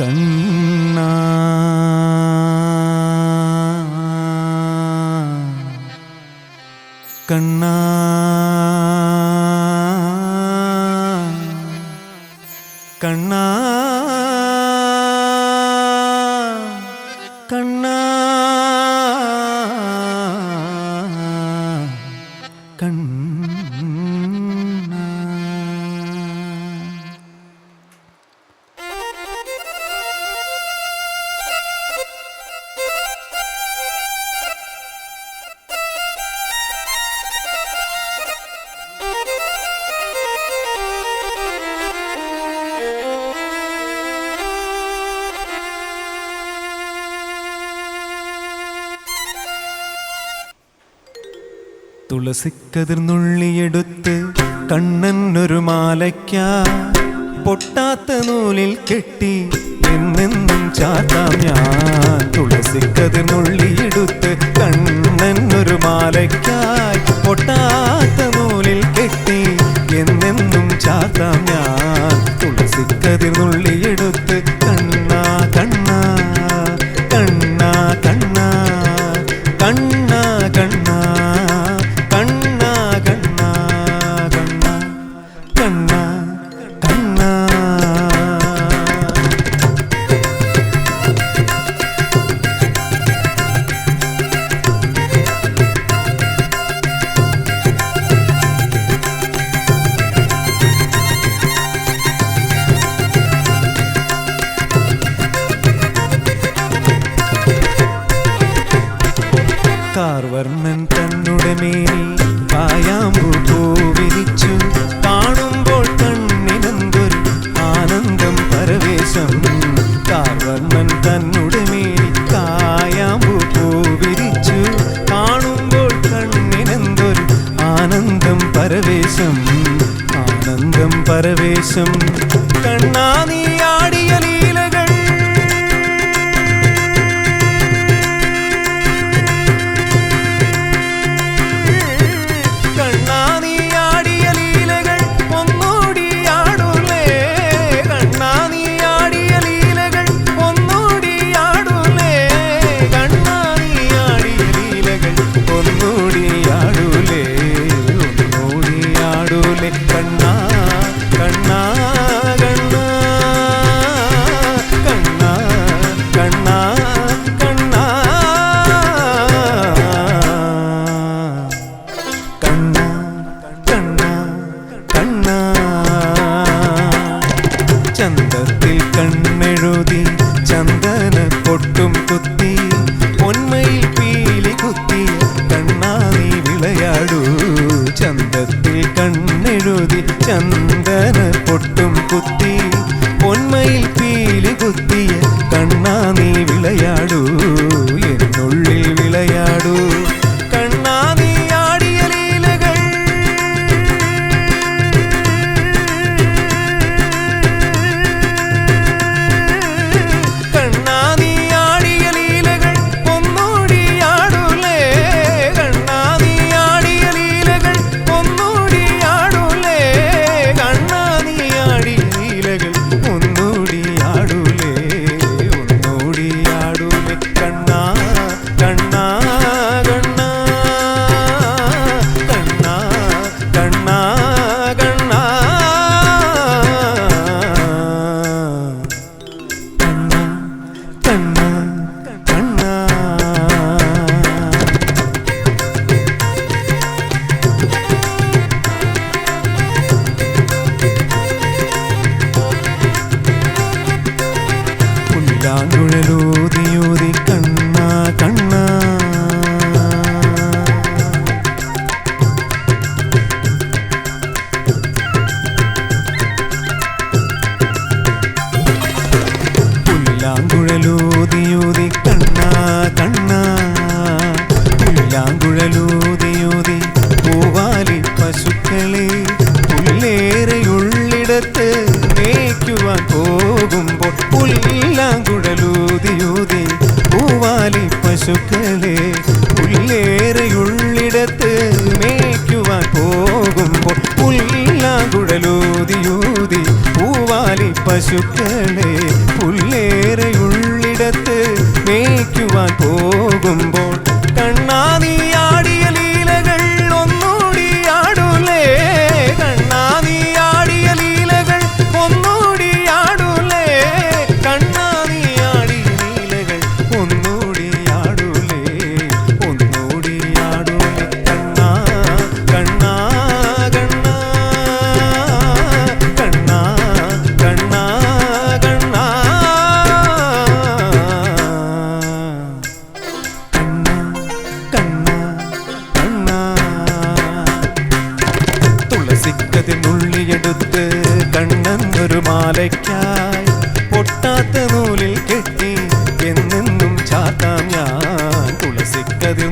കണ്ണാ കണ്ണാ കണ്ണാ കണ്ണാ കണ്ണാ തുളസിക്കതിർന്നുള്ളിയെടുത്ത് കണ്ണനൊരു മാലയ്ക്കായി പൊട്ടാത്ത നൂലിൽ കെട്ടി എന്നെന്നും ചാത്താം ഞാൻ. തുളസിക്കതിർന്നുള്ളിയെടുത്ത് കണ്ണനൊരു മാലയ്ക്കായി പൊട്ടാത്ത നൂലിൽ കെട്ടി എന്നെന്നും ചാത്താം ഞാൻ. തുളസിക്കതിർന്നുള്ളിയെടുത്ത് കണ്ണാ കണ്ണാ കണ്ണാ കണ്ണാ കണ്ണാ കണ്ണാ കാർവർണ്ണൻ തന്നുടെ മേനി കായാമ്പു പൂവിരിച്ചു കാണുമ്പോൾ കണ്ണിനെന്തൊരു ആനന്ദം പരവേശം. കാർവർണ്ണൻ തന്നുടെ മേനി കായാമ്പു പൂവിരിച്ചു കാണുമ്പോൾ കണ്ണിനെന്തൊരു ആനന്ദം പരവേശം ആനന്ദം പരവേശം. കണ്ണാ നീ ആടിയ ലീലകൾ കണ്ണാ കണ്ണാ കണ്ണാ കണ്ണാ കണ്ണാ കണ്ണാ കണ്ണാ കണ്ണാ കണ്ണാ. ചന്തത്തിൽ കണ്ണെഴുതി ചന്ദന പൊട്ടും കുത്തി പൊന്മയിൽ പീലി കുത്തി കണ്ണാ നീ വിളയാടൂ. ചന്തത്തിൽ കണ്ണെഴുതി ചന്ദന പൊട്ടും കുത്തി പൊന്മയിൽ പീലി കുത്തിയ കണ്ണാ നീ വിളയാടൂ എന്നുള്ളിൽ വിളയാടൂ. കണ്ണാ നീ ആടിയ ലീലകൾ കണ്ണാ നീ ആടിയ ലീലകൾ ഒന്നൂടി ആടൂലേ. കണ്ണാ നീ ആടിയ ലീലകൾ ഒന്നൂടി ആടൂലേ. കണ്ണാ നീ ആടിയ ലീലകൾ ഒന്നൂടി ആടൂലേ ഒന്നൂടി ആടൂലേ. കണ്ണാ കണ്ണാ കണ്ണാ കണ്ണാ കണ്ണാ കണ്ണാ കണ്ണാ കണ്ണാ. പുല്ലാങ്കുഴലൂതിയൂതി കണ്ണാ കണ്ണാ പുല്ലാങ്കുഴലൂതിയൂതി കണ്ണാ കണ്ണാ പുല്ലാങ്കുഴലൂതിയൂതി പൂവാലി പശുക്കളെ പുല്ലേറെയുള്ളിടത്ത് മേയ്ക്കുവാൻ പോകുമ്പോൾ പുല്ലാങ്കുഴലൂതിയൂതി പൂവാലി പശുക്കളെ പുല്ലേറെയുള്ളിടത്ത് മേയ്ക്കുവാൻ പോകുമ്പോൾ പുല്ലാങ്കുഴലൂതിയൂതി പൂവാലി പശുക്കളെ പുല്ലേറെയുള്ളിടത്ത് മേയ്ക്കുവാൻ പോകുമ്പോൾ കണ്ണാ നീ ആടിയ ലീലകൾ ഒന്നൂടി ആടൂലേ കണ്ണാ നീ ആടിയ ലീലകൾ ഒന്നൂടി ആടൂലേ കണ്ണാ നീ ആടിയ ലീലകൾ ഒന്നൂടി ആടൂലേ ഒന്നൂടി ആടൂലേ കണ്ണാ കണ്ണാ കണ്ണാ കണ്ണാ കണ്ണാ കണ്ണാ കണ്ണാ കണ്ണാ തുളസിക്കതിനുള്ളിയെടുത്ത് കണ്ണന്നൊരു മാലയ്ക്കായി പൊട്ടാത്ത നൂലിൽ കെട്ടി എന്നെന്നും ചാത്താം ഞാൻ തുളസിക്കതിർ